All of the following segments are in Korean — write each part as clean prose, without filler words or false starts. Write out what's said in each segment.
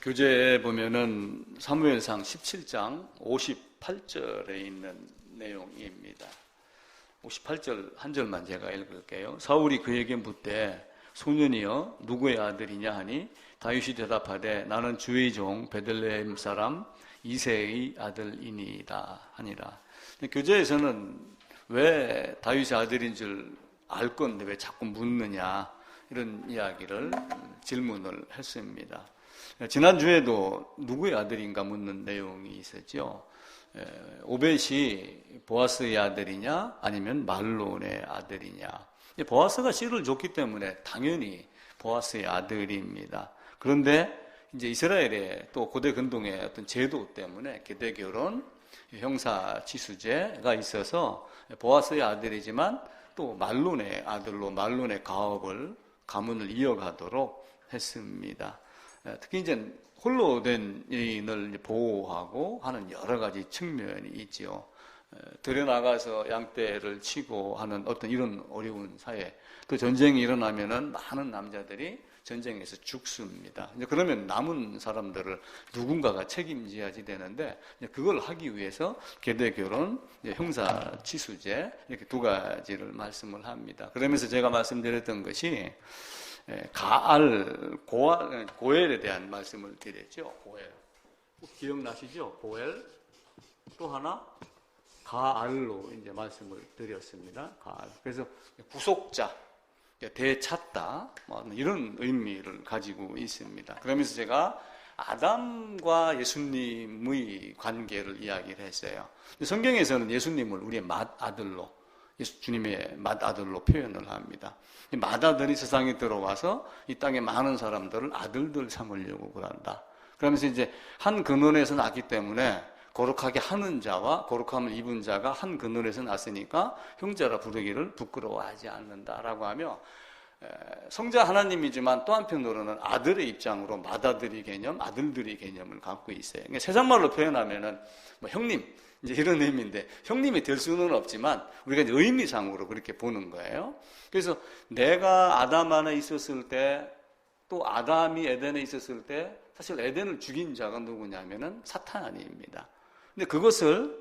교재에 보면은 사무엘상 17장 58절에 있는 내용입니다. 58절 한 절만 제가 읽을게요. 사울이 그에게 묻되 소년이여 누구의 아들이냐 하니 다윗이 대답하되 나는 주의 종 베들레헴 사람 이새의 아들이니이다 하니라. 교재에서는 왜 다윗의 아들인 줄 알 건데 왜 자꾸 묻느냐 이런 이야기를 질문을 했습니다. 지난주에도 누구의 아들인가 묻는 내용이 있었죠. 오벳이 보아스의 아들이냐 아니면 말론의 아들이냐. 보아스가 씨를 줬기 때문에 당연히 보아스의 아들입니다. 그런데 이제 이스라엘의 또 고대 근동의 어떤 제도 때문에 계대 결혼, 형사 치수제가 있어서 보아스의 아들이지만 또 말론의 아들로 말론의 가문을 이어가도록 했습니다. 특히 이제 홀로 된 여인을 보호하고 하는 여러 가지 측면이 있지요. 들여나가서 양떼를 치고 하는 어떤 이런 어려운 사회, 또 전쟁이 일어나면은 많은 남자들이 전쟁에서 죽습니다. 이제 그러면 남은 사람들을 누군가가 책임져야지 되는데 그걸 하기 위해서 계대 결혼, 형사 치수제 이렇게 두 가지를 말씀을 합니다. 그러면서 제가 말씀드렸던 것이 고엘에 대한 말씀을 드렸죠. 고엘. 기억나시죠? 고엘. 또 하나, 가알로 이제 말씀을 드렸습니다. 가알. 그래서 구속자, 되찾다, 이런 의미를 가지고 있습니다. 그러면서 제가 아담과 예수님의 관계를 이야기를 했어요. 성경에서는 예수님을 우리의 맏아들로, 주님의 맏아들로 표현을 합니다. 이 맏아들이 세상에 들어와서 이 땅에 많은 사람들을 아들들 삼으려고 그런다. 그러면서 이제 한 근원에서 났기 때문에 거룩하게 하는 자와 거룩함을 입은 자가 한 근원에서 났으니까 형제라 부르기를 부끄러워하지 않는다라고 하며 성자 하나님이지만 또 한편으로는 아들의 입장으로 맏아들의 개념, 아들들의 개념을 갖고 있어요. 그러니까 세상 말로 표현하면은 형님 이제 이런 의미인데 형님이 될 수는 없지만 우리가 이제 의미상으로 그렇게 보는 거예요. 그래서 내가 아담 안에 있었을 때 또 아담이 에덴에 있었을 때 사실 에덴을 죽인 자가 누구냐면은 사탄입니다. 근데 그것을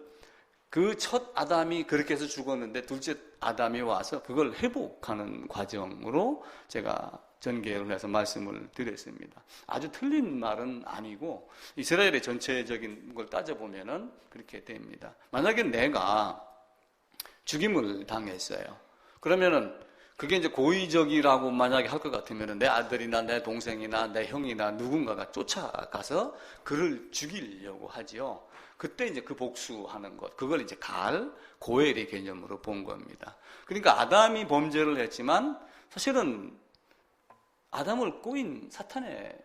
그 첫 아담이 그렇게 해서 죽었는데 둘째 아담이 와서 그걸 회복하는 과정으로 제가 전개를 해서 말씀을 드렸습니다. 아주 틀린 말은 아니고 이스라엘의 전체적인 걸 따져보면은 그렇게 됩니다. 만약에 내가 죽임을 당했어요. 그러면은 그게 이제 고의적이라고 만약에 할 것 같으면은 내 아들이나 내 동생이나 내 형이나 누군가가 쫓아가서 그를 죽이려고 하지요. 그때 이제 그 복수하는 것, 그걸 이제 고엘의 개념으로 본 겁니다. 그러니까 아담이 범죄를 했지만 사실은 아담을 꼬인 사탄의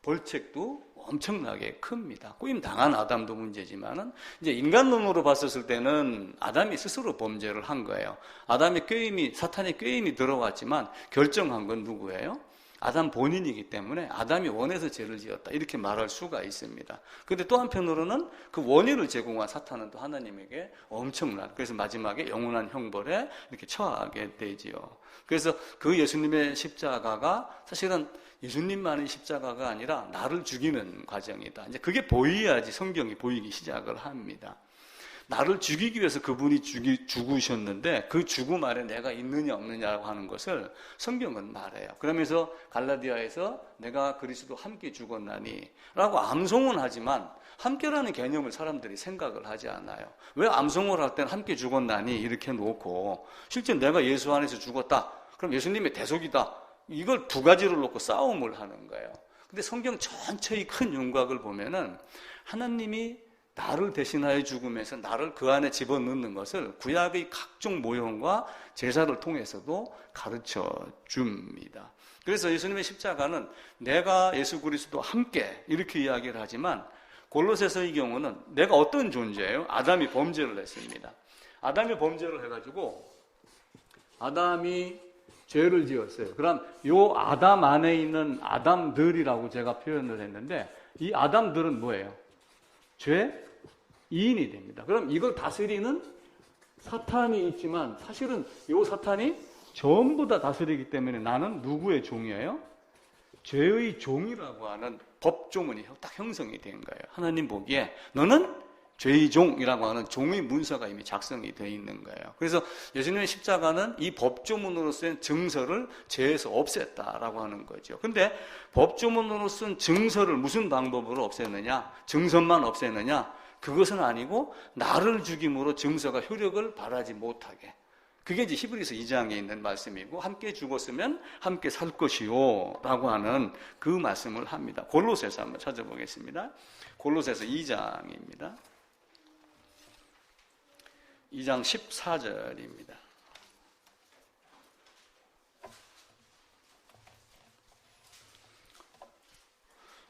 벌책도 엄청나게 큽니다. 꼬임 당한 아담도 문제지만은 이제 인간론으로 봤었을 때는 아담이 스스로 범죄를 한 거예요. 사탄의 꾀임이 들어왔지만 결정한 건 누구예요? 아담 본인이기 때문에 아담이 원해서 죄를 지었다 이렇게 말할 수가 있습니다. 그런데 또 한편으로는 그 원인을 제공한 사탄은 또 하나님에게 엄청난, 그래서 마지막에 영원한 형벌에 이렇게 처하게 되지요. 그래서 그 예수님의 십자가가 사실은 예수님만의 십자가가 아니라 나를 죽이는 과정이다. 이제 그게 보여야지 성경이 보이기 시작을 합니다. 나를 죽이기 위해서 그분이 죽으셨는데 그 죽음 아래 내가 있느냐 없느냐라고 하는 것을 성경은 말해요. 그러면서 갈라디아에서 내가 그리스도 함께 죽었나니 라고 암송은 하지만 함께라는 개념을 사람들이 생각을 하지 않아요. 왜 암송을 할 때는 함께 죽었나니 이렇게 놓고 실제 내가 예수 안에서 죽었다. 그럼 예수님의 대속이다. 이걸 두 가지를 놓고 싸움을 하는 거예요. 근데 성경 전체의 큰 윤곽을 보면은 하나님이 나를 대신하여 죽으면서 나를 그 안에 집어넣는 것을 구약의 각종 모형과 제사를 통해서도 가르쳐 줍니다. 그래서 예수님의 십자가는 내가 예수 그리스도와 함께 이렇게 이야기를 하지만 골로새서의 경우는 내가 어떤 존재예요? 아담이 범죄를 했습니다. 아담이 범죄를 해가지고 아담이 죄를 지었어요. 그럼 요 아담 안에 있는 아담들이라고 제가 표현을 했는데 이 아담들은 뭐예요? 죄인이 됩니다. 그럼 이걸 다스리는 사탄이 있지만 사실은 이 사탄이 전부 다 다스리기 때문에 나는 누구의 종이에요? 죄의 종이라고 하는 법조문이 딱 형성이 된 거예요. 하나님 보기에 너는 죄의 종이라고 하는 종의 문서가 이미 작성이 되어 있는 거예요. 그래서 예수님의 십자가는 이 법조문으로 쓴 증서를 죄에서 없앴다라고 하는 거죠. 근데 법조문으로 쓴 증서를 무슨 방법으로 없앴느냐? 증서만 없앴느냐? 그것은 아니고 나를 죽임으로 증서가 효력을 발하지 못하게. 그게 이제 히브리서 2장에 있는 말씀이고, 함께 죽었으면 함께 살 것이요 라고 하는 그 말씀을 합니다. 골로새서 한번 찾아보겠습니다. 골로새서 2장입니다. 2장 14절입니다.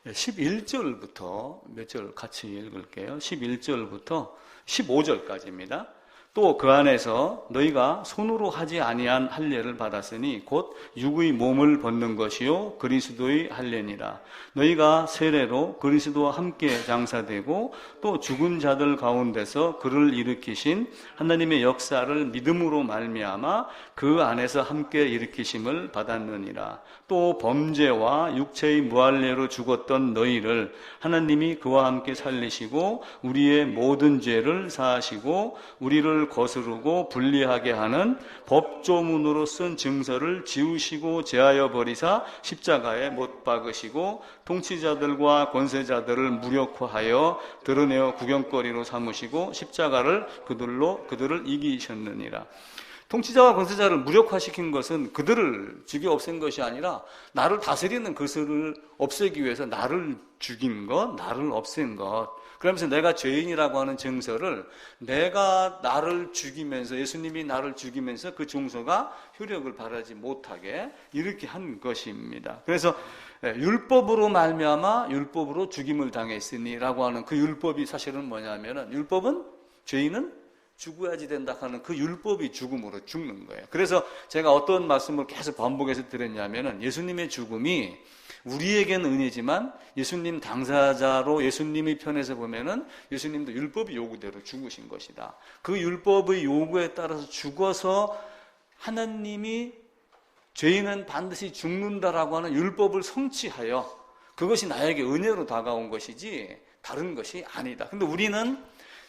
11절부터 몇 절 같이 읽을게요. 11절부터 15절까지입니다. 또 그 안에서 너희가 손으로 하지 아니한 할례를 받았으니 곧 육의 몸을 벗는 것이요 그리스도의 할례니라. 너희가 세례로 그리스도와 함께 장사되고 또 죽은 자들 가운데서 그를 일으키신 하나님의 역사를 믿음으로 말미암아 그 안에서 함께 일으키심을 받았느니라. 또 범죄와 육체의 무할례로 죽었던 너희를 하나님이 그와 함께 살리시고 우리의 모든 죄를 사하시고 우리를 거스르고 불리하게 하는 법조문으로 쓴 증서를 지우시고 제하여 버리사 십자가에 못 박으시고 통치자들과 권세자들을 무력화하여 드러내어 구경거리로 삼으시고 십자가를 그들을 이기셨느니라. 통치자와 권세자를 무력화시킨 것은 그들을 죽여 없앤 것이 아니라 나를 다스리는 것을 없애기 위해서 나를 죽인 것, 나를 없앤 것. 그러면서 내가 죄인이라고 하는 증서를 내가 나를 죽이면서, 예수님이 나를 죽이면서 그 증서가 효력을 발하지 못하게 이렇게 한 것입니다. 그래서 율법으로 말미암아 율법으로 죽임을 당했으니라고 하는 그 율법이 사실은 뭐냐면은, 율법은 죄인은 죽어야지 된다 하는 그 율법이 죽음으로 죽는 거예요. 그래서 제가 어떤 말씀을 계속 반복해서 드렸냐면은, 예수님의 죽음이 우리에게는 은혜지만 예수님 당사자로 예수님의 편에서 보면은 예수님도 율법의 요구대로 죽으신 것이다. 그 율법의 요구에 따라서 죽어서 하나님이 죄인은 반드시 죽는다라고 하는 율법을 성취하여 그것이 나에게 은혜로 다가온 것이지 다른 것이 아니다. 근데 우리는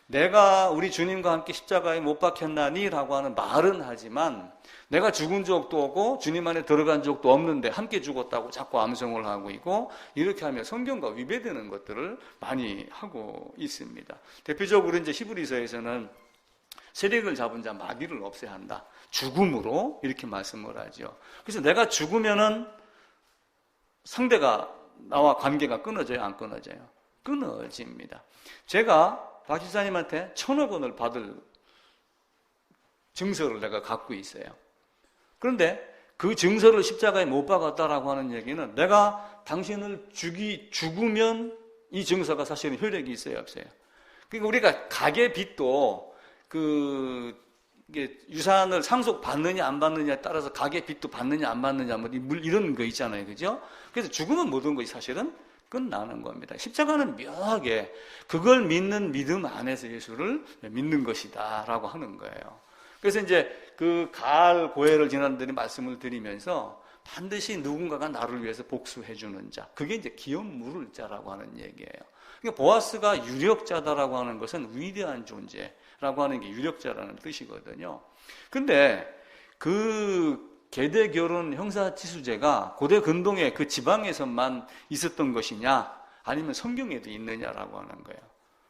내가 우리 주님과 함께 십자가에 못 박혔나니 라고 하는 말은 하지만 내가 죽은 적도 없고 주님 안에 들어간 적도 없는데 함께 죽었다고 자꾸 암송을 하고 있고, 이렇게 하면 성경과 위배되는 것들을 많이 하고 있습니다. 대표적으로 이제 히브리서에서는 세력을 잡은 자 마귀를 없애야 한다. 죽음으로 이렇게 말씀을 하죠. 그래서 내가 죽으면은 상대가 나와 관계가 끊어져요, 안 끊어져요? 끊어집니다. 제가 박 집사님한테 1,000억 원을 받을 증서를 내가 갖고 있어요. 그런데 그 증서를 십자가에 못 박았다라고 하는 얘기는 내가 당신을 죽으면 이 증서가 사실은 효력이 있어요, 없어요? 그러니까 우리가 가계빚도 이게 유산을 상속받느냐 안 받느냐에 따라서 가계빚도 받느냐 안 받느냐 뭐 이런 거 있잖아요, 그죠? 그래서 죽으면 모든 것이 사실은 끝나는 겁니다. 십자가는 묘하게 그걸 믿는 믿음 안에서 예수를 믿는 것이다 라고 하는 거예요. 그래서 이제 그 가을 고해를 지난번에 말씀을 드리면서 반드시 누군가가 나를 위해서 복수해 주는 자, 그게 이제 기업 물을 자라고 하는 얘기예요. 그러니까 보아스가 유력자다라고 하는 것은 위대한 존재라고 하는 게 유력자라는 뜻이거든요. 근데 그 계대 결혼 형사치수제가 고대 근동의 그 지방에서만 있었던 것이냐, 아니면 성경에도 있느냐라고 하는 거예요.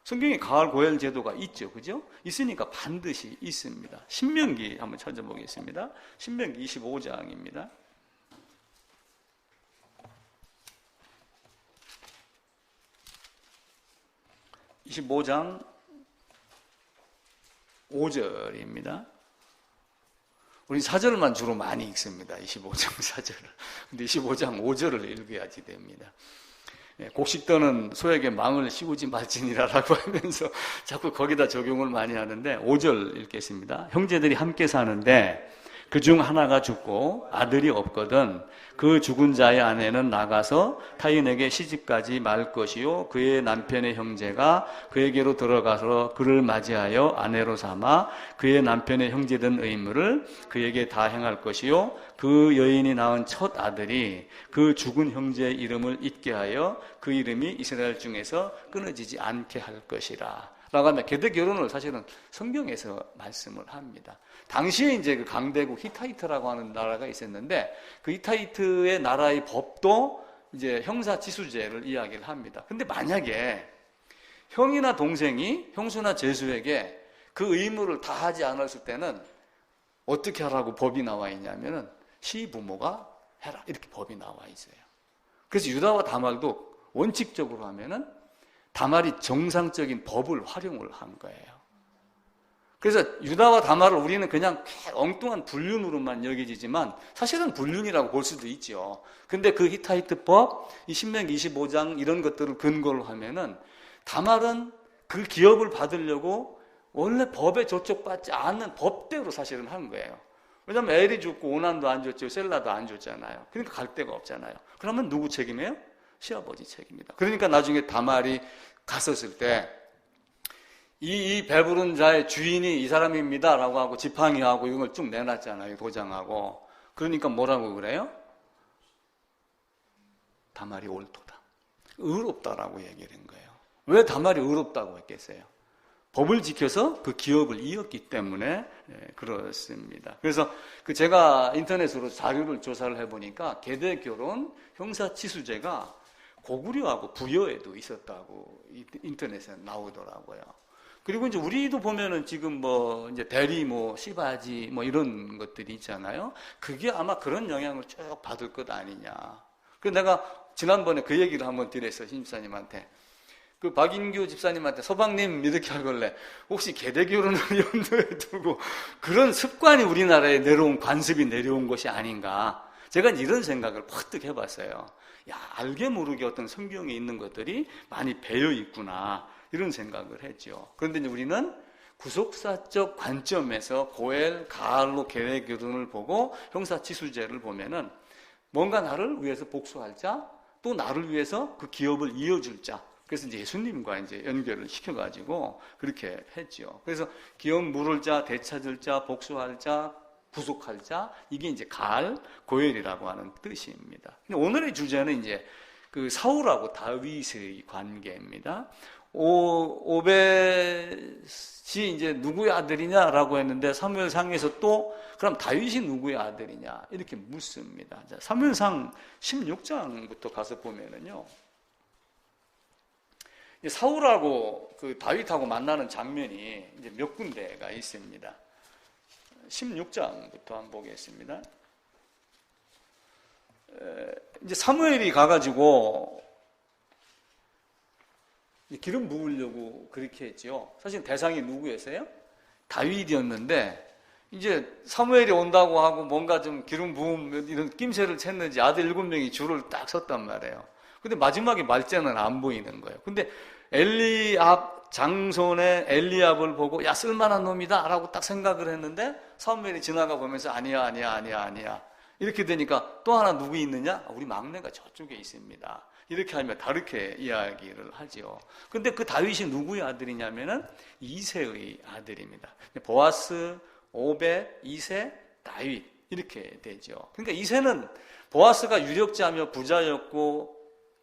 성경에 가을 고혈 제도가 있죠, 그죠? 있으니까 반드시 있습니다. 신명기 한번 찾아보겠습니다. 신명기 25장입니다. 25장 5절입니다. 우리 4절만 주로 많이 읽습니다. 25장 4절을. 근데 25장 5절을 읽어야지 됩니다. 곡식떠는 소에게 망을 씌우지 말지니라라고 하면서 자꾸 거기다 적용을 많이 하는데 5절 읽겠습니다. 형제들이 함께 사는데 그중 하나가 죽고 아들이 없거든 그 죽은 자의 아내는 나가서 타인에게 시집가지 말 것이요 그의 남편의 형제가 그에게로 들어가서 그를 맞이하여 아내로 삼아 그의 남편의 형제된 의무를 그에게 다 행할 것이요 그 여인이 낳은 첫 아들이 그 죽은 형제의 이름을 잊게 하여 그 이름이 이스라엘 중에서 끊어지지 않게 할 것이라. 라고 하면 계대 결혼을 사실은 성경에서 말씀을 합니다. 당시에 이제 그 강대국 히타이트라고 하는 나라가 있었는데 그 히타이트의 나라의 법도 이제 형사치수제를 이야기를 합니다. 근데 만약에 형이나 동생이 형수나 제수에게 그 의무를 다 하지 않았을 때는 어떻게 하라고 법이 나와 있냐면은 시부모가 해라 이렇게 법이 나와 있어요. 그래서 유다와 다말도 원칙적으로 하면은 다말이 정상적인 법을 활용을 한 거예요. 그래서 유다와 다말을 우리는 그냥 엉뚱한 불륜으로만 여겨지지만 사실은 불륜이라고 볼 수도 있죠. 근데 그 히타이트법, 이 신명기 25장 이런 것들을 근거로 하면은 다말은 그 기업을 받으려고 원래 법에 저촉받지 않는 법대로 사실은 한 거예요. 왜냐하면 엘이 죽고 오난도 안 줬죠. 셀라도 안 줬잖아요. 그러니까 갈 데가 없잖아요. 그러면 누구 책임이에요? 시아버지 책임이다. 그러니까 나중에 다말이 갔었을 때 이 배부른 자의 주인이 이 사람입니다 라고 하고 지팡이하고 이걸 쭉 내놨잖아요. 도장하고. 그러니까 뭐라고 그래요? 다말이 옳도다. 의롭다라고 얘기를 한 거예요. 왜 다말이 의롭다고 했겠어요? 법을 지켜서 그 기업을 이었기 때문에 그렇습니다. 그래서 제가 인터넷으로 자료를 조사를 해보니까 계대 결혼 형사치수제가 고구려하고 부여에도 있었다고 인터넷에 나오더라고요. 그리고 이제 우리도 보면은 지금 뭐 이제 대리 뭐 시바지 뭐 이런 것들이 있잖아요. 그게 아마 그런 영향을 쭉 받을 것 아니냐. 그래서 내가 지난번에 그 얘기를 한번 드렸어요. 신집사님한테. 그 박인규 집사님한테 서방님 이렇게 하길래 혹시 계대 결혼을 염두에 두고 그런 습관이 우리나라에 내려온 관습이 내려온 것이 아닌가. 제가 이런 생각을 퍼뜩 해봤어요. 야, 알게 모르게 어떤 성경에 있는 것들이 많이 배어 있구나. 이런 생각을 했죠. 그런데 이제 우리는 구속사적 관점에서 고엘, 가알로 계대 결혼을 보고 형사치수제를 보면은 뭔가 나를 위해서 복수할 자, 또 나를 위해서 그 기업을 이어줄 자. 그래서 이제 예수님과 이제 연결을 시켜가지고 그렇게 했죠. 그래서 기업 물을 자, 되찾을 자, 복수할 자, 구속할 자, 이게 이제 가알, 고엘이라고 하는 뜻입니다. 근데 오늘의 주제는 이제 그 사울하고 다윗의 관계입니다. 오벳이 이제 누구의 아들이냐라고 했는데 사무엘상에서 또 그럼 다윗이 누구의 아들이냐 이렇게 묻습니다. 자, 사무엘상 16장부터 가서 보면은요. 사울하고 그 다윗하고 만나는 장면이 이제 몇 군데가 있습니다. 16장부터 한번 보겠습니다. 이제 사무엘이 가가지고 기름 부으려고 그렇게 했죠. 사실 대상이 누구였어요? 다윗이었는데 이제 사무엘이 온다고 하고 뭔가 좀 기름 부음 이런 낌새를 챘는지 아들 7명이 줄을 딱 섰단 말이에요. 근데 마지막에 말자는 안 보이는 거예요. 근데 엘리압 장손의 엘리압을 보고 야 쓸만한 놈이다 라고 딱 생각을 했는데 사무엘이 지나가 보면서 아니야 이렇게 되니까 또 하나 누구 있느냐? 우리 막내가 저쪽에 있습니다. 이렇게 하면 다르게 이야기를 하죠. 근데 그 다윗이 누구의 아들이냐면은 이새의 아들입니다. 보아스, 오벳, 이새, 다윗 이렇게 되죠. 그러니까 이새는 보아스가 유력자며 부자였고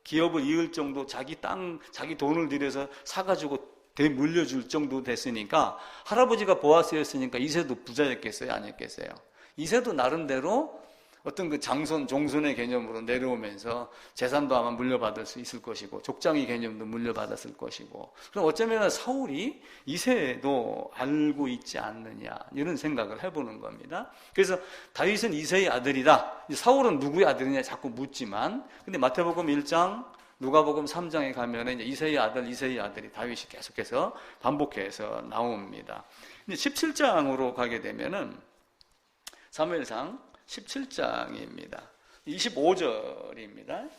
기업을 이을 정도 자기 땅, 자기 돈을 들여서 사가지고 물려줄 정도 됐으니까 할아버지가 보아스였으니까 이새도 부자였겠어요? 아니었겠어요? 이새도 나름대로 어떤 그 장손, 종손의 개념으로 내려오면서 재산도 아마 물려받을 수 있을 것이고 족장의 개념도 물려받았을 것이고 그럼 어쩌면 사울이 이새도 알고 있지 않느냐 이런 생각을 해보는 겁니다. 그래서 다윗은 이새의 아들이다. 사울은 누구의 아들이냐 자꾸 묻지만 근데 마태복음 1장 누가복음 3장에 가면 이제 이새의 아들이 다윗이 계속해서 반복해서 나옵니다. 이제 17장으로 가게 되면은 사무엘상 17장입니다. 25절입니다.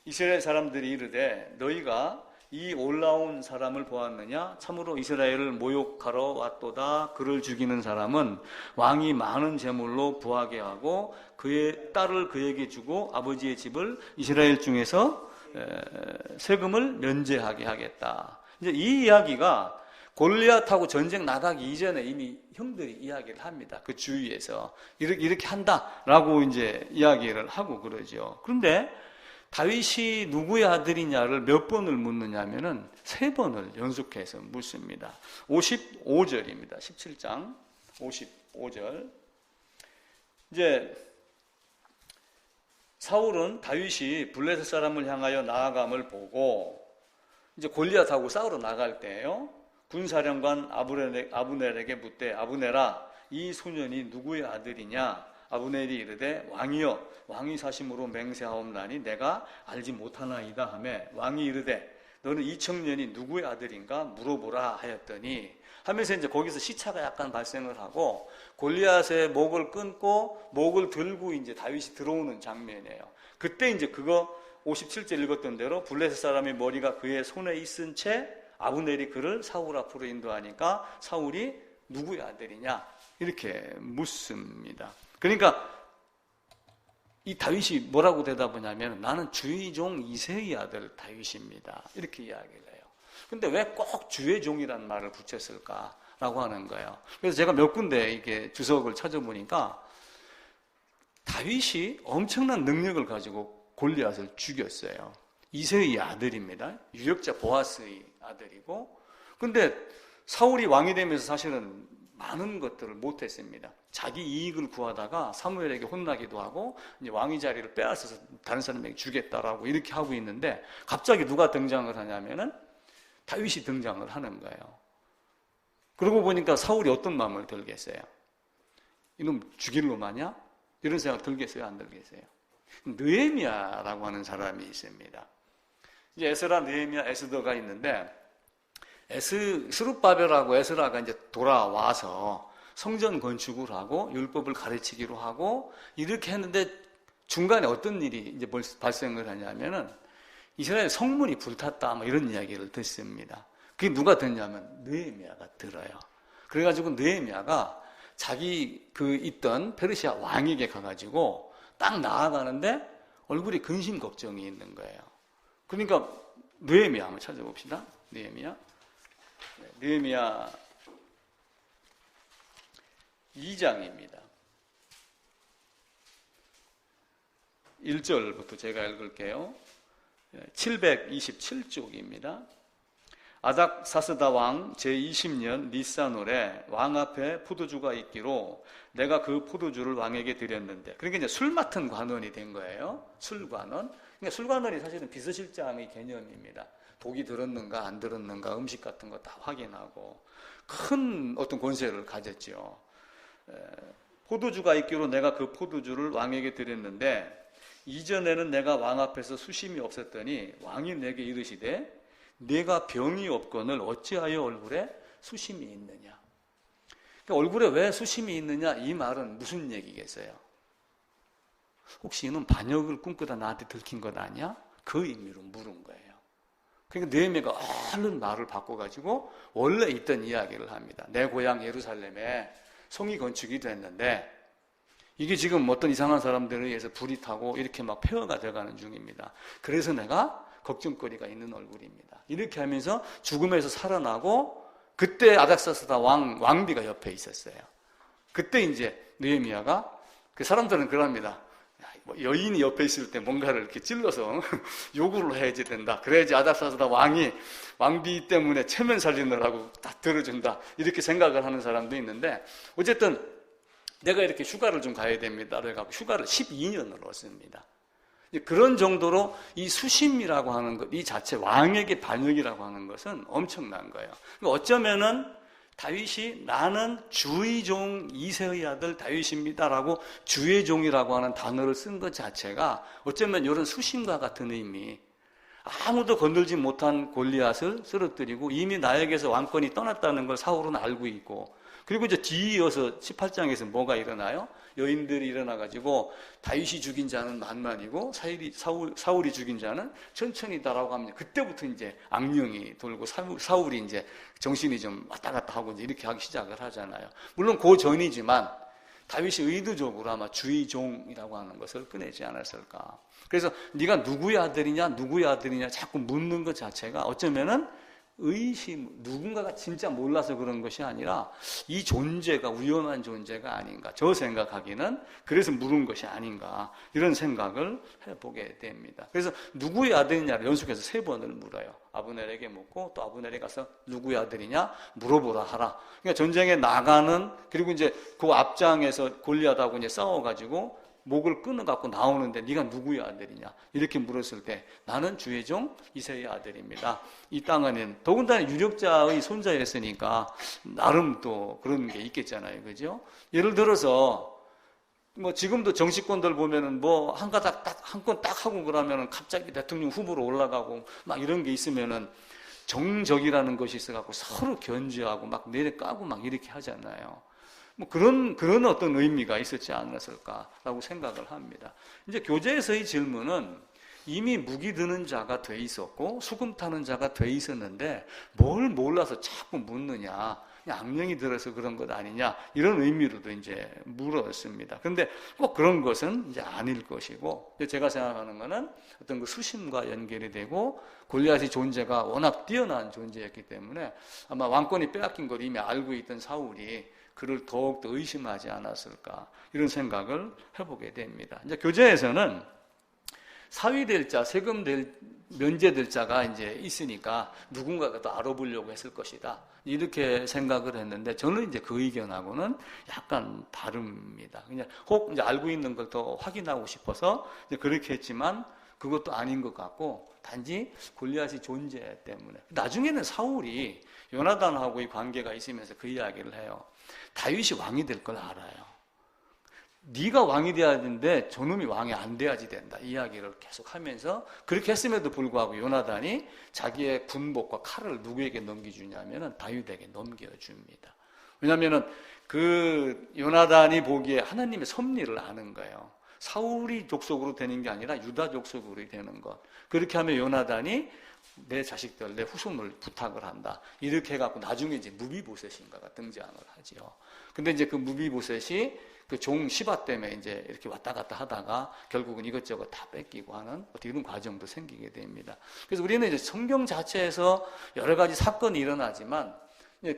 이스라엘 사람들이 이르되 너희가 이 올라온 사람을 보았느냐? 참으로 이스라엘을 모욕하러 왔도다. 그를 죽이는 사람은 왕이 많은 재물로 부하게 하고 그의 딸을 그에게 주고 아버지의 집을 이스라엘 중에서 세금을 면제하게 하겠다. 이제 이 이야기가 골리앗하고 전쟁 나가기 이전에 이미 형들이 이야기를 합니다. 그 주위에서 이렇게 한다라고 이제 이야기를 하고 그러죠. 그런데 다윗이 누구의 아들이냐를 몇 번을 묻느냐면은 3번을 연속해서 묻습니다. 55절입니다. 17장 55절. 이제 사울은 다윗이 블레셋 사람을 향하여 나아감을 보고 이제 골리앗하고 싸우러 나갈 때예요. 군사령관 아브넬에게 묻되 아브넬아 이 소년이 누구의 아들이냐? 아브넬이 이르되 왕이여 왕이 사심으로 맹세하옵나니 내가 알지 못하나이다 하매 왕이 이르되 너는 이 청년이 누구의 아들인가 물어보라 하였더니 하면서 이제 거기서 시차가 약간 발생을 하고 골리앗의 목을 끊고 목을 들고 이제 다윗이 들어오는 장면이에요. 그때 이제 그거 57절 읽었던 대로 블레셋 사람의 머리가 그의 손에 있은 채 아브넬이 그를 사울 앞으로 인도하니까 사울이 누구의 아들이냐 이렇게 묻습니다. 그러니까 이 다윗이 뭐라고 대답하냐면 나는 주의 종 이새의 아들 다윗입니다. 이렇게 이야기를 해요. 근데 왜 꼭 주의 종이라는 말을 붙였을까라고 하는 거예요. 그래서 제가 몇 군데 이게 주석을 찾아보니까 다윗이 엄청난 능력을 가지고 골리앗을 죽였어요. 이새의 아들입니다. 유력자 보아스의 아들이고, 근데 사울이 왕이 되면서 사실은 많은 것들을 못했습니다. 자기 이익을 구하다가 사무엘에게 혼나기도 하고 이제 왕위 자리를 빼앗아서 다른 사람에게 주겠다라고 이렇게 하고 있는데 갑자기 누가 등장을 하냐면은 다윗이 등장을 하는 거예요. 그러고 보니까 사울이 어떤 마음을 들겠어요? 이놈 죽일 놈 아니야? 이런 생각 들겠어요? 안 들겠어요? 느헤미야라고 하는 사람이 있습니다. 이제 에스라, 느헤미야, 에스더가 있는데 스룹바벨하고 에스라가 이제 돌아와서 성전 건축을 하고 율법을 가르치기로 하고 이렇게 했는데 중간에 어떤 일이 이제 발생을 하냐면은 이스라엘 성문이 불탔다 뭐 이런 이야기를 듣습니다. 그게 누가 듣냐면 느헤미야가 들어요. 그래가지고 느헤미야가 자기 그 있던 페르시아 왕에게 가가지고 딱 나아가는데 얼굴에 근심 걱정이 있는 거예요. 그러니까 느헤미야 한번 찾아봅시다. 느헤미야 2장입니다. 1절부터 제가 읽을게요. 727쪽입니다. 아닥사스다 왕 제20년 니산월에 왕 앞에 포도주가 있기로 내가 그 포도주를 왕에게 드렸는데, 그러니까 이제 술 맡은 관원이 된 거예요. 술관원. 그러니까 술관원이 사실은 비서실장의 개념입니다. 독이 들었는가 안 들었는가 음식 같은 거 다 확인하고 큰 어떤 권세를 가졌죠. 포도주가 있기로 내가 그 포도주를 왕에게 드렸는데 이전에는 내가 왕 앞에서 수심이 없었더니 왕이 내게 이르시되 내가 병이 없거늘 어찌하여 얼굴에 수심이 있느냐. 그러니까 얼굴에 왜 수심이 있느냐 이 말은 무슨 얘기겠어요? 혹시 이놈 반역을 꿈꾸다 나한테 들킨 것 아니야? 그 의미로 물은 거예요. 그러니까 느헤미야가 얼른 말을 바꿔가지고 원래 있던 이야기를 합니다. 내 고향 예루살렘에 성이 건축이 됐는데 이게 지금 어떤 이상한 사람들에 의해서 불이 타고 이렇게 막 폐허가 돼가는 중입니다. 그래서 내가 걱정거리가 있는 얼굴입니다. 이렇게 하면서 죽음에서 살아나고 그때 아닥사스다 왕비가 옆에 있었어요. 그때 이제 느헤미야가 그 사람들은 그럽니다. 여인이 옆에 있을 때 뭔가를 이렇게 찔러서 요구를 해야지 된다. 그래야지 아닥사스다 왕비 때문에 체면 살리느라고 다 들어준다. 이렇게 생각을 하는 사람도 있는데 어쨌든 내가 이렇게 휴가를 좀 가야 됩니다. 그래가지고 휴가를 12년을 얻습니다. 그런 정도로 이 수심이라고 하는 것, 이 자체 왕에게 반역이라고 하는 것은 엄청난 거예요. 어쩌면은 다윗이 나는 주의 종 이새의 아들 다윗입니다라고 주의 종이라고 하는 단어를 쓴 것 자체가 어쩌면 이런 수심과 같은 의미, 아무도 건들지 못한 골리앗을 쓰러뜨리고 이미 나에게서 왕권이 떠났다는 걸 사울은 알고 있고, 그리고 이제 뒤이어서 18장에서 뭐가 일어나요? 여인들이 일어나가지고 다윗이 죽인 자는 만만이고 사울이 죽인 자는 천천히다라고 하면 그때부터 이제 악령이 돌고 사울이 이제 정신이 좀 왔다 갔다 하고 이제 이렇게 하기 시작을 하잖아요. 물론 그 전이지만 다윗이 의도적으로 아마 주의종이라고 하는 것을 꺼내지 않았을까. 그래서 네가 누구의 아들이냐, 누구의 아들이냐 자꾸 묻는 것 자체가 어쩌면은 의심, 누군가가 진짜 몰라서 그런 것이 아니라 이 존재가 위험한 존재가 아닌가. 저 생각하기는 그래서 물은 것이 아닌가. 이런 생각을 해보게 됩니다. 그래서 누구의 아들이냐를 연속해서 3번을 물어요. 아브넬에게 묻고 또 아브넬에 가서 누구의 아들이냐 물어보라 하라. 그러니까 전쟁에 나가는, 그리고 이제 그 앞장에서 골리앗하고 이제 싸워가지고 목을 끊어갖고 나오는데 네가 누구의 아들이냐 이렇게 물었을 때 나는 주의 종 이새의 아들입니다. 이 땅은 더군다나 유력자의 손자였으니까 나름 또 그런 게 있겠잖아요, 그죠? 예를 들어서 뭐 지금도 정치권들 보면은 뭐 한 건 딱 하고 그러면은 갑자기 대통령 후보로 올라가고 막 이런 게 있으면은 정적이라는 것이 있어갖고 서로 견제하고 막 내려까고 막 이렇게 하잖아요. 뭐 그런 어떤 의미가 있었지 않았을까라고 생각을 합니다. 이제 교재에서의 질문은 이미 무기 드는 자가 돼 있었고 수금 타는 자가 돼 있었는데 뭘 몰라서 자꾸 묻느냐, 그냥 악령이 들어서 그런 것 아니냐 이런 의미로도 이제 물었습니다. 그런데 꼭 그런 것은 이제 아닐 것이고 제가 생각하는 것은 어떤 그 수심과 연결이 되고 골리앗의 존재가 워낙 뛰어난 존재였기 때문에 아마 왕권이 빼앗긴 걸 이미 알고 있던 사울이 그를 더욱더 의심하지 않았을까 이런 생각을 해보게 됩니다. 이제 교재에서는 사위될 자, 세금 면제될 자가 이제 있으니까 누군가가 또 알아보려고 했을 것이다 이렇게 생각을 했는데 저는 이제 그 의견하고는 약간 다릅니다. 그냥 혹 이제 알고 있는 걸 더 확인하고 싶어서 이제 그렇게 했지만 그것도 아닌 것 같고 단지 골리앗의 존재 때문에 나중에는 사울이 요나단하고의 관계가 있으면서 그 이야기를 해요. 다윗이 왕이 될 걸 알아요. 네가 왕이 돼야 되는데 저놈이 왕이 안 돼야지 된다. 이 이야기를 계속 하면서 그렇게 했음에도 불구하고 요나단이 자기의 군복과 칼을 누구에게 넘겨주냐면은 다윗에게 넘겨줍니다. 왜냐하면은 그 요나단이 보기에 하나님의 섭리를 아는 거예요. 사울이 족속으로 되는 게 아니라 유다 족속으로 되는 것. 그렇게 하면 요나단이 내 자식들, 내 후손을 부탁을 한다. 이렇게 해갖고 나중에 이제 무비보셋인가가 등장을 하지요. 근데 이제 그 무비보셋이 그 종 시바 때문에 이제 이렇게 왔다 갔다 하다가 결국은 이것저것 다 뺏기고 하는 어떻게 이런 과정도 생기게 됩니다. 그래서 우리는 이제 성경 자체에서 여러 가지 사건이 일어나지만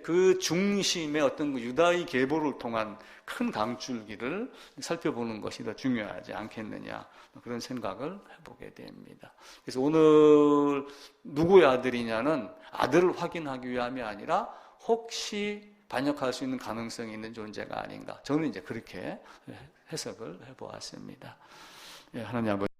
그 중심의 어떤 그 유다의 계보를 통한 큰 강줄기를 살펴보는 것이 더 중요하지 않겠느냐 그런 생각을 해보게 됩니다. 그래서 오늘 누구의 아들이냐는 아들을 확인하기 위함이 아니라 혹시 반역할 수 있는 가능성이 있는 존재가 아닌가 저는 이제 그렇게 해석을 해보았습니다. 하나님 아버지